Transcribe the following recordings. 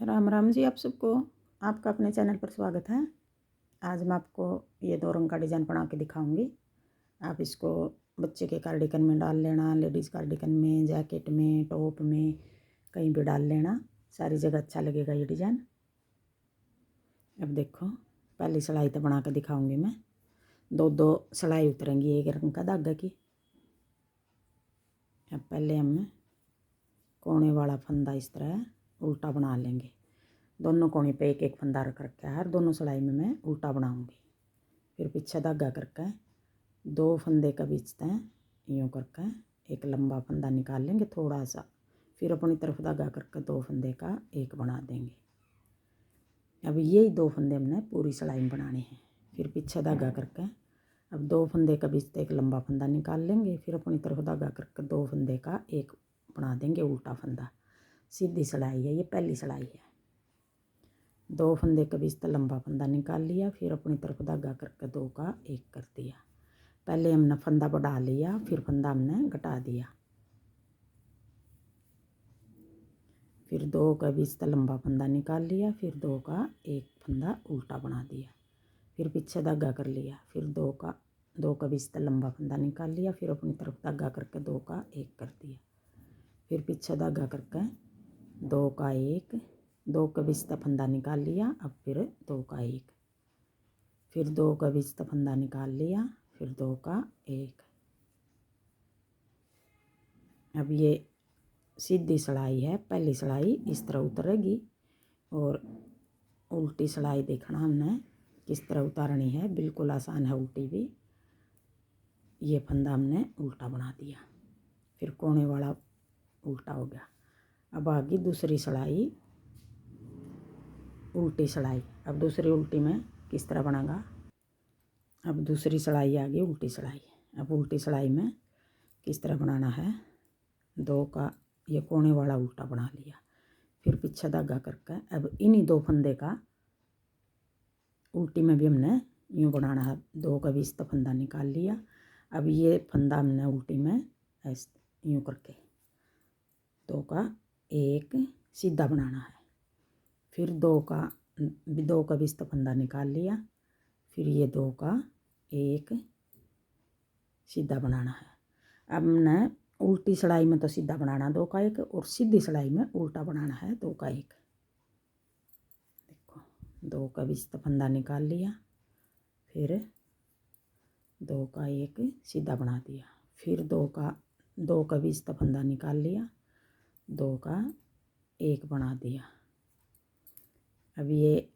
राम राम जी आप सबको। आपका अपने चैनल पर स्वागत है। आज मैं आपको ये 2 रंग का डिज़ाइन बना के दिखाऊंगी। आप इसको बच्चे के कार्डिगन में डाल लेना, लेडीज़ कार्डिगन में, जैकेट में, टॉप में, कहीं भी डाल लेना, सारी जगह अच्छा लगेगा ये डिज़ाइन। अब देखो, पहली सिलाई तो बना के दिखाऊंगी मैं। दो सिलाई उतरेंगी एक रंग का धागा की। अब पहले हम कोने वाला फंदा इस तरह उल्टा बना लेंगे। दोनों कोने पे एक एक फंदा रख रखा है, हर दोनों सिलाई में मैं उल्टा बनाऊंगी। फिर पीछे धागा करके 2 फंदे का बीच तय यूँ करके एक लंबा फंदा निकाल लेंगे थोड़ा सा। फिर अपनी तरफ धागा करके 2 फंदे का एक बना देंगे। अब यही 2 फंदे हमने पूरी सिलाई में बनाने हैं। फिर पीछे धागा करके अब 2 फंदे का बीच एक लंबा फंदा निकाल लेंगे। फिर अपनी तरफ धागा करके 2 फंदे का एक बना देंगे उल्टा फंदा। सीधी सिलाई है, ये पहली सिलाई है। 2 फंदे के बीच लंबा फंदा निकाल लिया, फिर अपनी तरफ धागा करके 2 का एक कर दिया। पहले हमने फंदा बढ़ा लिया, फिर फंदा हमने घटा दिया। फिर 2 का बीच लंबा फंदा निकाल लिया, फिर 2 का एक फंदा उल्टा बना दिया। फिर पीछे धागा कर लिया, फिर 2 का बीच लंबा फंदा निकाल लिया, फिर अपनी तरफ धागा करके 2 का एक कर दिया। फिर पीछे धागा करके 2 का एक, 2 का बीच फंदा निकाल लिया। अब फिर 2 का एक, फिर 2 का बीच फंदा निकाल लिया, फिर 2 का एक। अब ये सीधी सिलाई है, पहली सिलाई इस तरह उतरेगी और उल्टी सिलाई देखना हमने किस तरह उतारनी है। बिल्कुल आसान है उल्टी भी। ये फंदा हमने उल्टा बना दिया, फिर कोने वाला उल्टा हो गया। अब आगे दूसरी सिलाई उल्टी सिलाई। अब दूसरी उल्टी में किस तरह बनेगा। अब दूसरी सिलाई आ गई उल्टी सिलाई। अब उल्टी सिलाई में किस तरह बनाना है। 2 का ये कोने वाला उल्टा बना लिया, फिर पीछे धागा करके अब इन्हीं 2 फंदे का उल्टी में भी हमने यूँ बनाना है। 2 का बीच फंदा निकाल लिया। अब ये फंदा हमने उल्टी में ऐसे यूँ करके 2 का एक सीधा बनाना है। फिर 2 का बीच फंदा निकाल लिया, फिर ये 2 का एक सीधा बनाना है। अब हमने उल्टी सिलाई में तो सीधा बनाना 2 का एक, और सीधी सिलाई में उल्टा बनाना है 2 का एक। देखो, 2 का बीच फंदा निकाल लिया, फिर 2 का एक सीधा बना दिया, फिर 2 का बीच फंदा निकाल लिया, 2 का एक बना दिया। अब ये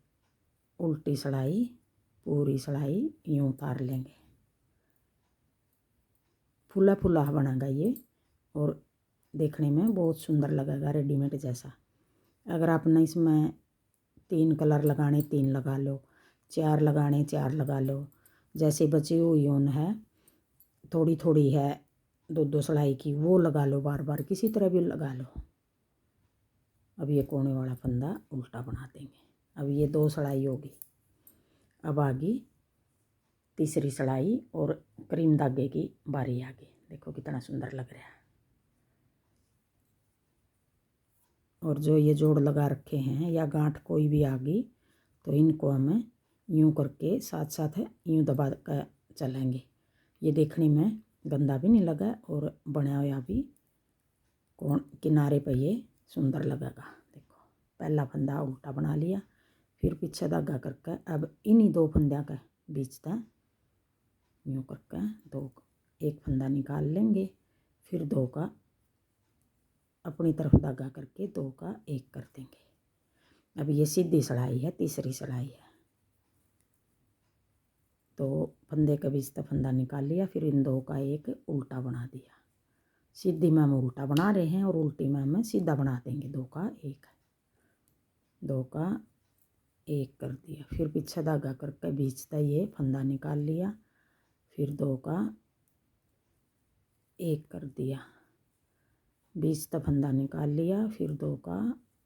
उल्टी सिलाई पूरी सिलाई यूँ उतार लेंगे। फुला फुला बनेगा ये और देखने में बहुत सुंदर लगेगा, रेडीमेड जैसा। अगर आपने इसमें 3 कलर लगाने 3 लगा लो, 4 लगाने 4 लगा लो। जैसे बची हुई ऊन है थोड़ी थोड़ी है 2 सिलाई की, वो लगा लो, बार बार किसी तरह भी लगा लो। अब ये कोने वाला फंदा उल्टा बना देंगे। अब ये 2 सिलाई होगी। अब आगे तीसरी सिलाई और क्रीम धागे की बारी आ गई। देखो कितना सुंदर लग रहा है। और जो ये जोड़ लगा रखे हैं या गांठ कोई भी आ गई तो इनको हमें यूँ करके साथ साथ यूँ दबा कर चलेंगे। ये देखने में गंदा भी नहीं लगा और बना हुआ भी किनारे पर ये सुंदर लगेगा। देखो, पहला फंदा उल्टा बना लिया, फिर पीछे धागा करके अब इन्हीं 2 फंदों के बीच तक यूँ करके 2 एक फंदा निकाल लेंगे, फिर 2 का अपनी तरफ धागा करके 2 का एक कर देंगे। अब ये सीधी सिलाई है, तीसरी सिलाई है। तो फंदे के बीच फंदा निकाल लिया, फिर इन 2 का एक उल्टा बना दिया। सीधी में हम उल्टा बना रहे हैं और उल्टी में हम सीधा बना देंगे। 2 का एक, 2 का एक कर दिया, फिर पीछे धागा करके बीच तक ये फंदा निकाल लिया, फिर 2 का एक कर दिया, बीच तक फंदा निकाल लिया, फिर 2 का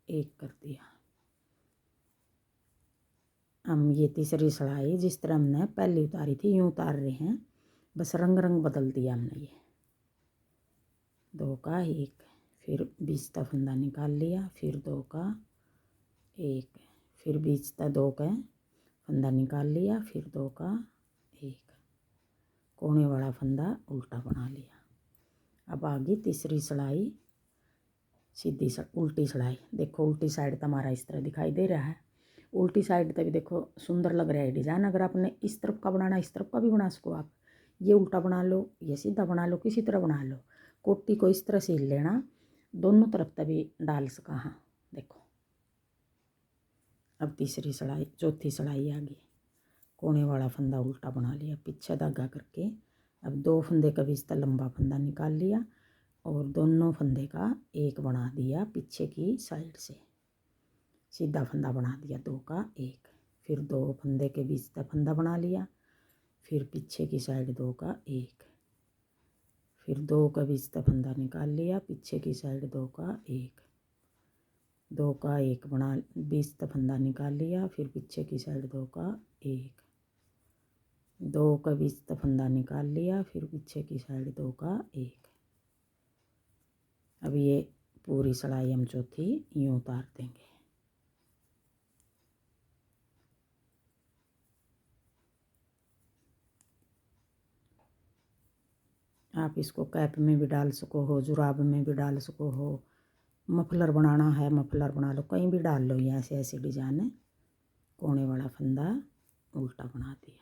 एक कर दिया। हम ये तीसरी सिलाई जिस तरह हमने पहले उतारी थी यूँ उतार रहे हैं, बस रंग बदल दिया हमने। ये 2 का एक, फिर बीच तक फंदा निकाल लिया, फिर 2 का एक, फिर बीच का 2 का फंदा निकाल लिया, फिर 2 का 1, कोने वाला फंदा उल्टा बना लिया। अब आगे तीसरी सिलाई सीधी उल्टी सिलाई। देखो उल्टी साइड तो हमारा इस तरह दिखाई दे रहा है। उल्टी साइड तक देखो सुंदर लग रहा है डिज़ाइन। अगर आपने इस तरफ का बनाना इस तरफ का भी बना सको आप। ये उल्टा बना लो, ये सीधा बना लो, किसी तरह बना लो। कोटी को इस तरह सील लेना, दोनों तरफ तभी डाल सका। हाँ देखो, अब तीसरी सिलाई चौथी सिलाई आ गई। कोने वाला फंदा उल्टा बना लिया, पीछे धागा करके। अब 2 फंदे का बीच का लंबा फंदा निकाल लिया और दोनों फंदे का एक बना दिया पीछे की साइड से। सीधा फंदा बना दिया 2 का 1, फिर 2 फंदे के बीच का फंदा बना लिया, फिर पीछे की साइड 2 का 1, फिर 2 का बीच का फंदा निकाल लिया, पीछे की साइड 2 का 1, 2 का 1 बना बीच का फंदा निकाल लिया, फिर पीछे की साइड 2 का 1, 2 का बीच का फंदा निकाल लिया, फिर पीछे की साइड 2 का 1। अब ये पूरी सिलाई हम चौथी यूँ उतार देंगे। आप इसको कैप में भी डाल सको हो, जुराब में भी डाल सको हो, मफलर बनाना है मफलर बना लो, कहीं भी डाल लो। ये ऐसे ऐसे डिजाइन है। कोने वाला फंदा उल्टा बना दिया।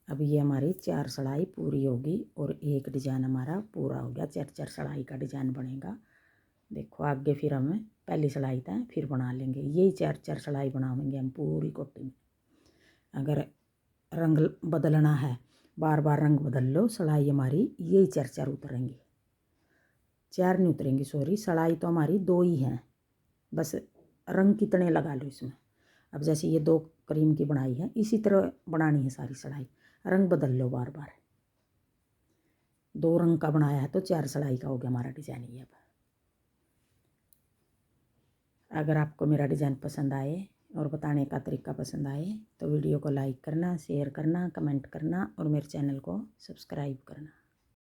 अब ये हमारी 4 सिलाई पूरी होगी और एक डिजाइन हमारा पूरा हो गया। 4 सिलाई का डिजाइन बनेगा। देखो आगे फिर हम पहली सिलाई तक फिर बना लेंगे। यही 4 सिलाई बनाएंगे हम पूरी कोटी में। अगर रंग बदलना है, बार बार रंग बदल लो, सिलाई हमारी यही 4 उतरेंगी। 4 नहीं उतरेंगी, सॉरी, सिलाई तो हमारी 2 ही हैं, बस रंग कितने लगा लो इसमें। अब जैसे ये 2 क्रीम की बनाई है, इसी तरह बनानी है सारी सिलाई, रंग बदल लो बार बार। 2 रंग का बनाया है तो 4 सिलाई का हो गया हमारा डिजाइन ये। अब अगर आपको मेरा डिज़ाइन पसंद आए और बताने का तरीका पसंद आए तो वीडियो को लाइक करना, शेयर करना, कमेंट करना और मेरे चैनल को सब्सक्राइब करना।